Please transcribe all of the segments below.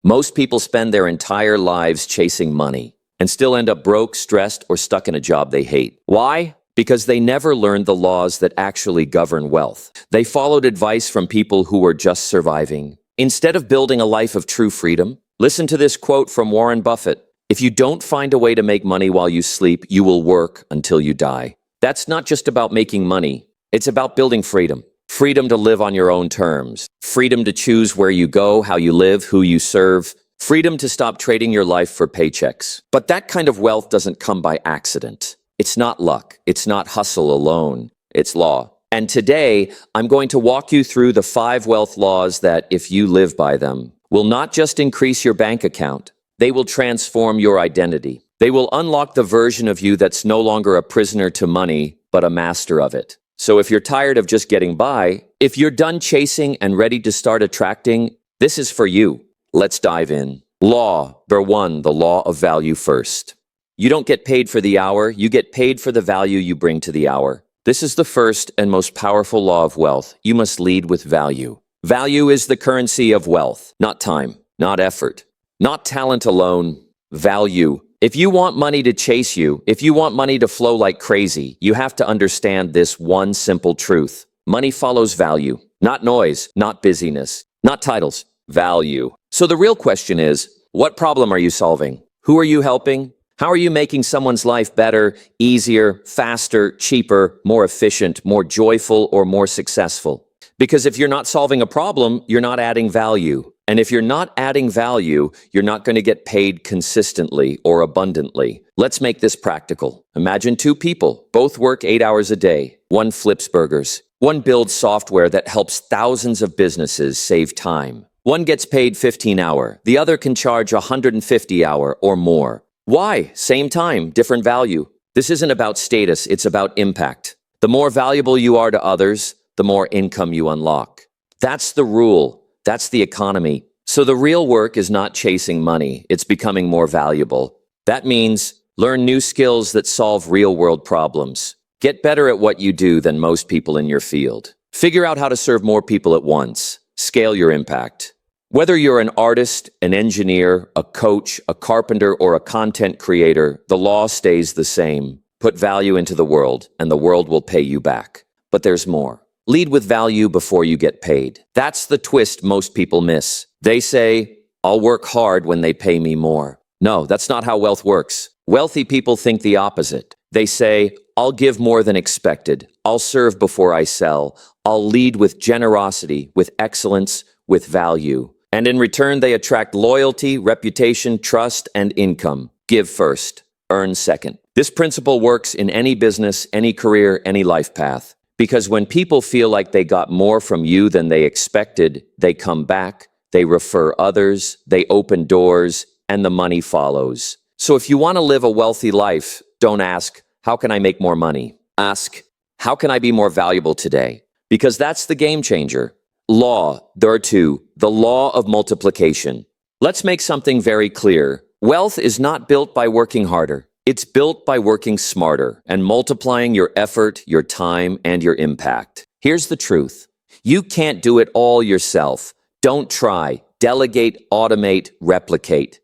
Most people spend their entire lives chasing money and still end up broke, stressed, or stuck in a job they hate. Why? Because they never learned the laws that actually govern wealth. They followed advice from people who were just surviving. Instead of building a life of true freedom, listen to this quote from Warren Buffett. If you don't find a way to make money while you sleep, you will work until you die. That's not just about making money. It's about building freedom. Freedom to live on your own terms. Freedom to choose where you go, how you live, who you serve. Freedom to stop trading your life for paychecks. But that kind of wealth doesn't come by accident. It's not luck. It's not hustle alone. It's law. And today, I'm going to walk you through the 5 wealth laws that, if you live by them, will not just increase your bank account, they will transform your identity. They will unlock the version of you that's no longer a prisoner to money, but a master of it. So if you're tired of just getting by, if you're done chasing and ready to start attracting, this is for you. Let's dive in. Law number 1, the law of value first. You don't get paid for the hour, you get paid for the value you bring to the hour. This is the first and most powerful law of wealth. You must lead with value. Value is the currency of wealth, not time, not effort, not talent alone. Value. If you want money to chase you, if you want money to flow like crazy, you have to understand this one simple truth. Money follows value, not noise, not busyness, not titles, value. So the real question is, what problem are you solving? Who are you helping? How are you making someone's life better, easier, faster, cheaper, more efficient, more joyful, or more successful? Because if you're not solving a problem, you're not adding value. And if you're not adding value, you're not going to get paid consistently or abundantly. Let's make this practical. Imagine 2 people. Both work 8 hours a day. One flips burgers. One builds software that helps thousands of businesses save time. One gets paid 15 hours. The other can charge 150 hours or more. Why? Same time, different value. This isn't about status, it's about impact. The more valuable you are to others, the more income you unlock. That's the rule. That's the economy. So the real work is not chasing money, it's becoming more valuable. That means learn new skills that solve real-world problems. Get better at what you do than most people in your field. Figure out how to serve more people at once. Scale your impact. Whether you're an artist, an engineer, a coach, a carpenter, or a content creator, the law stays the same. Put value into the world, and the world will pay you back. But there's more. Lead with value before you get paid. That's the twist most people miss. They say, I'll work hard when they pay me more. No, that's not how wealth works. Wealthy people think the opposite. They say, I'll give more than expected. I'll serve before I sell. I'll lead with generosity, with excellence, with value. And in return, they attract loyalty, reputation, trust, and income. Give first, earn second. This principle works in any business, any career, any life path. Because when people feel like they got more from you than they expected, they come back, they refer others, they open doors, and the money follows. So if you want to live a wealthy life, don't ask, how can I make more money? Ask, how can I be more valuable today? Because that's the game changer. Law, there are 2, the law of multiplication. Let's make something very clear. Wealth is not built by working harder. It's built by working smarter and multiplying your effort, your time, and your impact. Here's the truth. You can't do it all yourself. Don't try. Delegate, automate, replicate.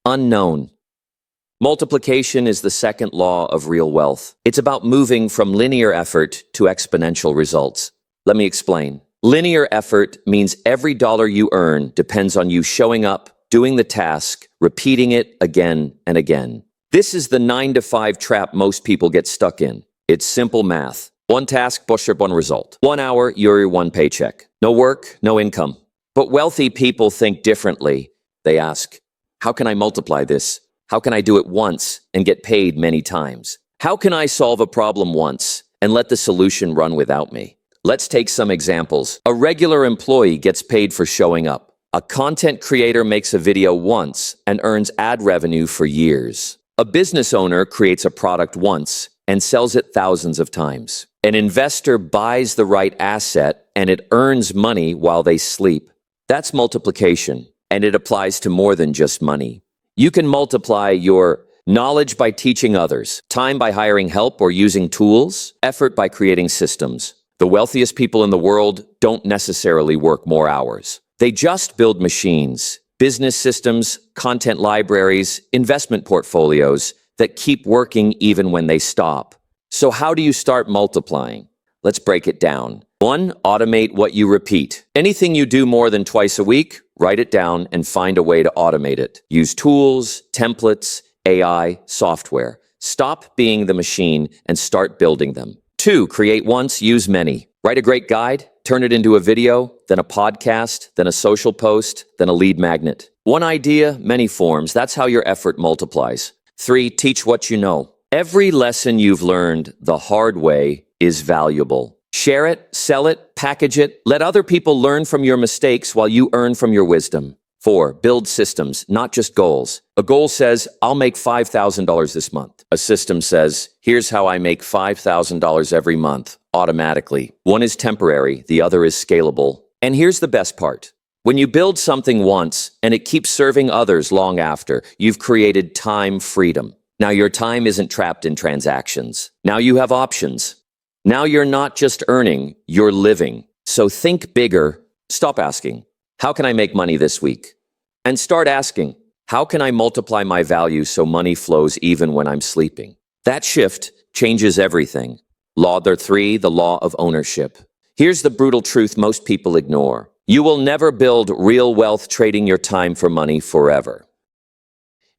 Unknown. Multiplication is the second law of real wealth. It's about moving from linear effort to exponential results. Let me explain. Linear effort means every dollar you earn depends on you showing up, doing the task, repeating it again and again. This is the 9-to-5 trap most people get stuck in. It's simple math. One task, one result. 1 hour, your 1 paycheck. No work, no income. But wealthy people think differently. They ask, how can I multiply this? How can I do it once and get paid many times? How can I solve a problem once and let the solution run without me? Let's take some examples. A regular employee gets paid for showing up. A content creator makes a video once and earns ad revenue for years. A business owner creates a product once and sells it thousands of times. An investor buys the right asset and it earns money while they sleep. That's multiplication, and it applies to more than just money. You can multiply your knowledge by teaching others, time by hiring help or using tools, effort by creating systems. The wealthiest people in the world don't necessarily work more hours. They just build machines, business systems, content libraries, investment portfolios that keep working even when they stop. So how do you start multiplying? Let's break it down. 1. Automate what you repeat. Anything you do more than twice a week, write it down and find a way to automate it. Use tools, templates, AI, software. Stop being the machine and start building them. 2. Create once, use many. Write a great guide, turn it into a video, then a podcast, then a social post, then a lead magnet. One idea, many forms. That's how your effort multiplies. 3. Teach what you know. Every lesson you've learned the hard way is valuable. Share it, sell it, package it. Let other people learn from your mistakes while you earn from your wisdom. 4. Build systems, not just goals. A goal says, I'll make $5,000 this month. A system says, here's how I make $5,000 every month, automatically. One is temporary, the other is scalable. And here's the best part. When you build something once and it keeps serving others long after, you've created time freedom. Now your time isn't trapped in transactions. Now you have options. Now you're not just earning, you're living. So think bigger. Stop asking, how can I make money this week? And start asking, how can I multiply my value so money flows even when I'm sleeping? That shift changes everything. Law number 3, the law of ownership. Here's the brutal truth most people ignore. You will never build real wealth trading your time for money forever.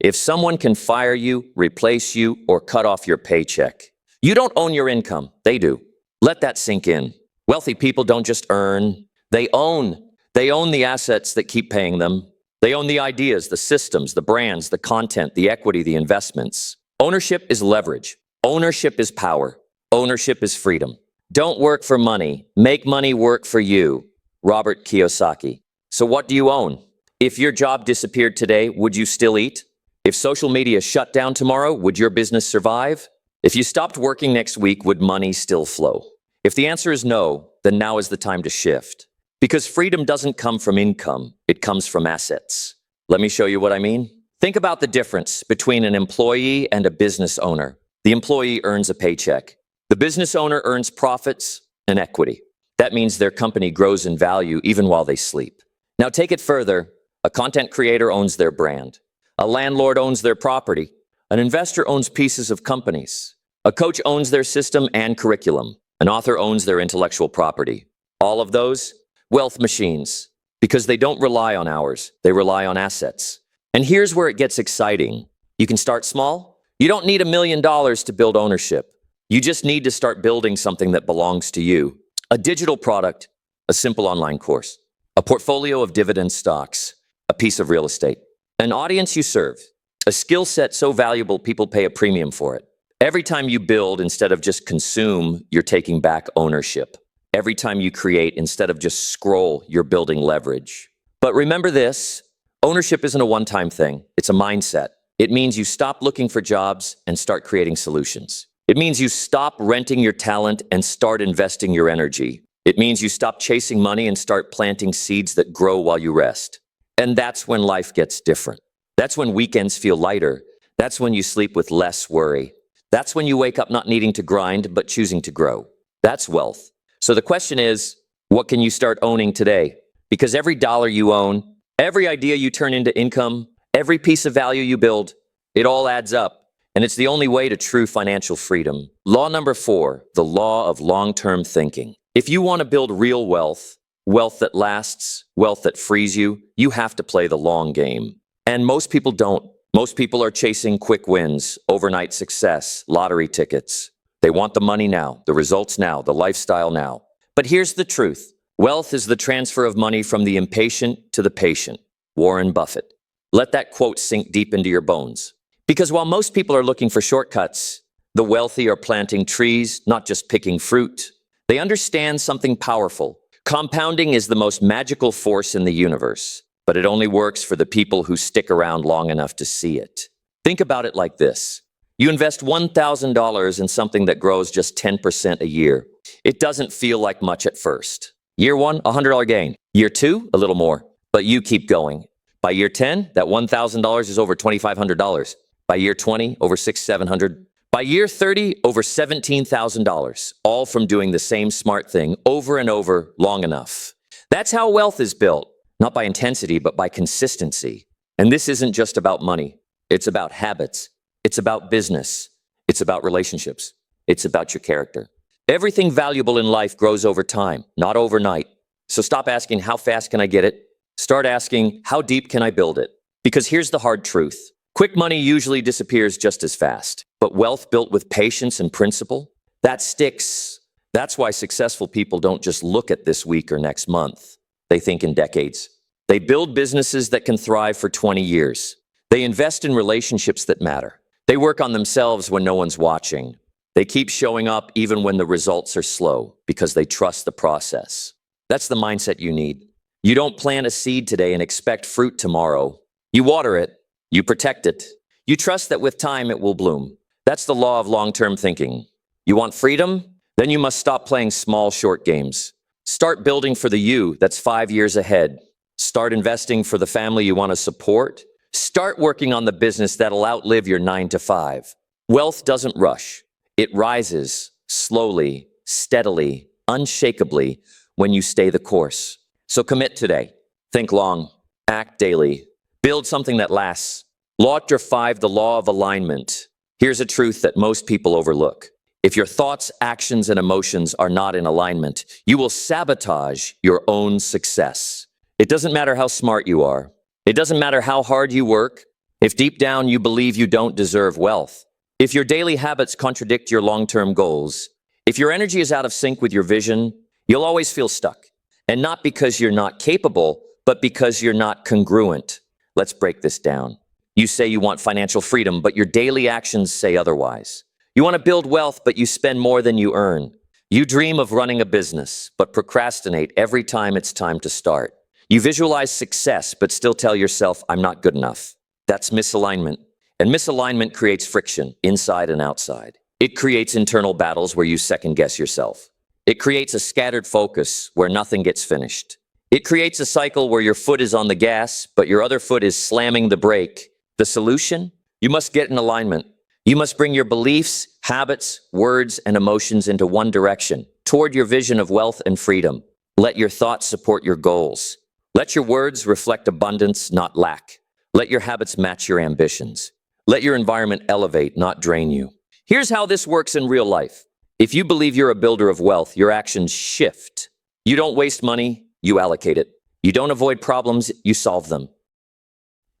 If someone can fire you, replace you, or cut off your paycheck, you don't own your income. They do. Let that sink in. Wealthy people don't just earn, they own. They own the assets that keep paying them. They own the ideas, the systems, the brands, the content, the equity, the investments. Ownership is leverage. Ownership is power. Ownership is freedom. Don't work for money. Make money work for you. Robert Kiyosaki. So what do you own? If your job disappeared today, would you still eat? If social media shut down tomorrow, would your business survive? If you stopped working next week, would money still flow? If the answer is no, then now is the time to shift. Because freedom doesn't come from income, it comes from assets. Let me show you what I mean. Think about the difference between an employee and a business owner. The employee earns a paycheck. The business owner earns profits and equity. That means their company grows in value even while they sleep. Now take it further. A content creator owns their brand. A landlord owns their property. An investor owns pieces of companies. A coach owns their system and curriculum. An author owns their intellectual property. All of those, wealth machines, because they don't rely on hours, they rely on assets. And here's where it gets exciting. You can start small. You don't need $1 million to build ownership. You just need to start building something that belongs to you. A digital product, a simple online course, a portfolio of dividend stocks, a piece of real estate, an audience you serve, a skill set so valuable people pay a premium for it. Every time you build instead of just consume, you're taking back ownership. Every time you create instead of just scroll, you're building leverage. But remember this, ownership isn't a one-time thing. It's a mindset. It means you stop looking for jobs and start creating solutions. It means you stop renting your talent and start investing your energy. It means you stop chasing money and start planting seeds that grow while you rest. And that's when life gets different. That's when weekends feel lighter. That's when you sleep with less worry. That's when you wake up not needing to grind, but choosing to grow. That's wealth. So the question is, what can you start owning today? Because every dollar you own, every idea you turn into income, every piece of value you build, it all adds up. And it's the only way to true financial freedom. Law number 4, the law of long-term thinking. If you want to build real wealth, wealth that lasts, wealth that frees you, you have to play the long game. And most people don't. Most people are chasing quick wins, overnight success, lottery tickets. They want the money now, the results now, the lifestyle now. But here's the truth. Wealth is the transfer of money from the impatient to the patient. Warren Buffett. Let that quote sink deep into your bones. Because while most people are looking for shortcuts, the wealthy are planting trees, not just picking fruit. They understand something powerful. Compounding is the most magical force in the universe, but it only works for the people who stick around long enough to see it. Think about it like this. You invest $1,000 in something that grows just 10% a year. It doesn't feel like much at first. Year 1, $100 gain. Year 2, a little more. But you keep going. By year 10, that $1,000 is over $2,500. By year 20, over $600-700. By year 30, over $17,000. All from doing the same smart thing over and over long enough. That's how wealth is built. not by intensity, but by consistency. And this isn't just about money. It's about habits. It's about business. It's about relationships. It's about your character. Everything valuable in life grows over time, not overnight. So stop asking, how fast can I get it? Start asking, how deep can I build it? Because here's the hard truth. Quick money usually disappears just as fast. But wealth built with patience and principle, that sticks. That's why successful people don't just look at this week or next month. They think in decades. They build businesses that can thrive for 20 years. They invest in relationships that matter. They work on themselves when no one's watching. They keep showing up even when the results are slow because they trust the process. That's the mindset you need. You don't plant a seed today and expect fruit tomorrow. You water it. You protect it. You trust that with time it will bloom. That's the law of long-term thinking. You want freedom? Then you must stop playing small, short games. Start building for the you that's 5 years ahead. Start investing for the family you want to support. Start working on the business that'll outlive your 9 to 5. Wealth doesn't rush. It rises slowly, steadily, unshakably when you stay the course. So commit today. Think long. Act daily. Build something that lasts. Law Chapter 5, the law of alignment. Here's a truth that most people overlook. If your thoughts, actions, and emotions are not in alignment, you will sabotage your own success. It doesn't matter how smart you are. It doesn't matter how hard you work. If deep down you believe you don't deserve wealth, if your daily habits contradict your long-term goals, if your energy is out of sync with your vision, you'll always feel stuck. And not because you're not capable, but because you're not congruent. Let's break this down. You say you want financial freedom, but your daily actions say otherwise. You want to build wealth, but you spend more than you earn. You dream of running a business, but procrastinate every time it's time to start. You visualize success, but still tell yourself, I'm not good enough. That's misalignment. And misalignment creates friction, inside and outside. It creates internal battles where you second-guess yourself. It creates a scattered focus where nothing gets finished. It creates a cycle where your foot is on the gas, but your other foot is slamming the brake. The solution? You must get in alignment. You must bring your beliefs, habits, words, and emotions into one direction, toward your vision of wealth and freedom. Let your thoughts support your goals. Let your words reflect abundance, not lack. Let your habits match your ambitions. Let your environment elevate, not drain you. Here's how this works in real life. If you believe you're a builder of wealth, your actions shift. You don't waste money, you allocate it. You don't avoid problems, you solve them.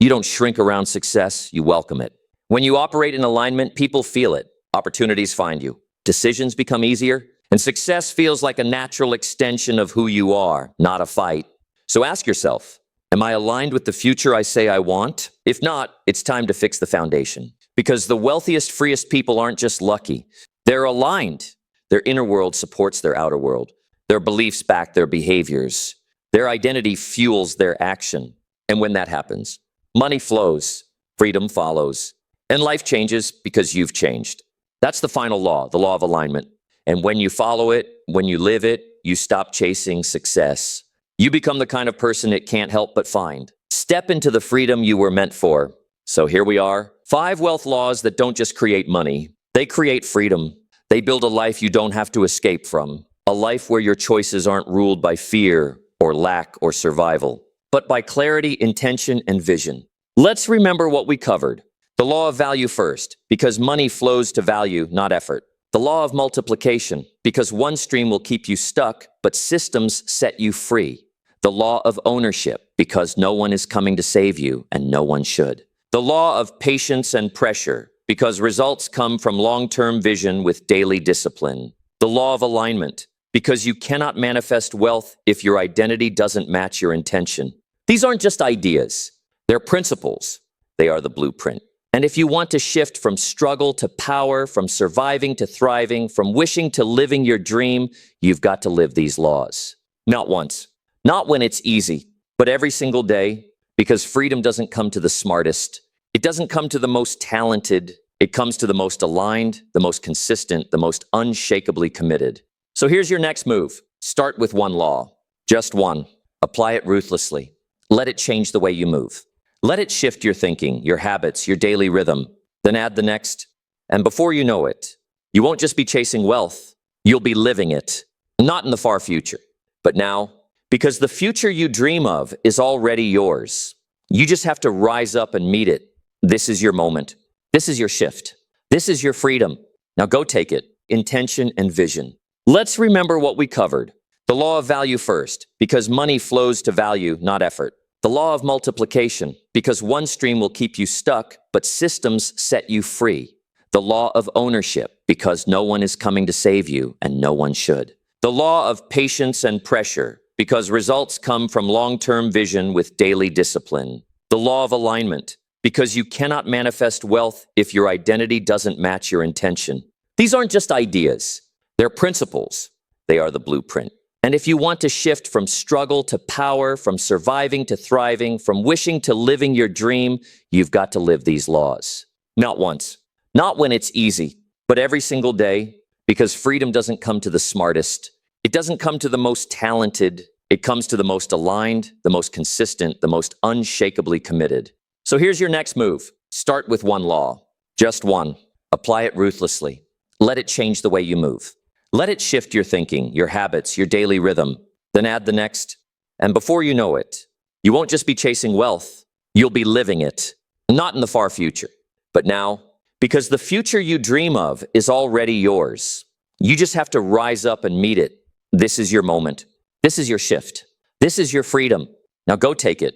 You don't shrink around success, you welcome it. When you operate in alignment, people feel it. Opportunities find you. Decisions become easier, and success feels like a natural extension of who you are, not a fight. So ask yourself, am I aligned with the future I say I want? If not, it's time to fix the foundation. Because the wealthiest, freest people aren't just lucky. They're aligned. Their inner world supports their outer world. Their beliefs back their behaviors. Their identity fuels their action. And when that happens, money flows, freedom follows, and life changes because you've changed. That's the final law, the law of alignment. And when you follow it, when you live it, you stop chasing success. You become the kind of person it can't help but find. Step into the freedom you were meant for. So here we are. 5 wealth laws that don't just create money. They create freedom. They build a life you don't have to escape from. A life where your choices aren't ruled by fear or lack or survival, but by clarity, intention, and vision. Let's remember what we covered. The law of value first, because money flows to value, not effort. The law of multiplication, because one stream will keep you stuck, but systems set you free. The law of ownership, because no one is coming to save you, and no one should. The law of patience and pressure, because results come from long-term vision with daily discipline. The law of alignment, because you cannot manifest wealth if your identity doesn't match your intention. These aren't just ideas. They're principles. They are the blueprint. And if you want to shift from struggle to power, from surviving to thriving, from wishing to living your dream, you've got to live these laws. Not once, not when it's easy, but every single day, because freedom doesn't come to the smartest. It doesn't come to the most talented. It comes to the most aligned, the most consistent, the most unshakably committed. So here's your next move. Start with one law, just one. Apply it ruthlessly. Let it change the way you move. Let it shift your thinking, your habits, your daily rhythm. Then add the next. And before you know it, you won't just be chasing wealth, you'll be living it. Not in the far future, but now, Because the future you dream of is already yours. You just have to rise up and meet it. This is your moment. This is your shift. This is your freedom. Now go take it. Intention and vision. Let's remember what we covered. The law of value first, because money flows to value, not effort. The law of multiplication, because one stream will keep you stuck, but systems set you free. The law of ownership, because no one is coming to save you, and no one should. The law of patience and pressure, because results come from long-term vision with daily discipline. The law of alignment, because you cannot manifest wealth if your identity doesn't match your intention. These aren't just ideas. They're principles. They are the blueprint. And if you want to shift from struggle to power, from surviving to thriving, from wishing to living your dream, you've got to live these laws. Not once, not when it's easy, but every single day, because freedom doesn't come to the smartest. It doesn't come to the most talented. It comes to the most aligned, the most consistent, the most unshakably committed. So here's your next move. Start with one law, just one. Apply it ruthlessly. Let it change the way you move. Let it shift your thinking, your habits, your daily rhythm. Then add the next. And before you know it, you won't just be chasing wealth, you'll be living it. Not in the far future, but now, because the future you dream of is already yours. You just have to rise up and meet it. This is your moment. This is your shift. This is your freedom. Now go take it.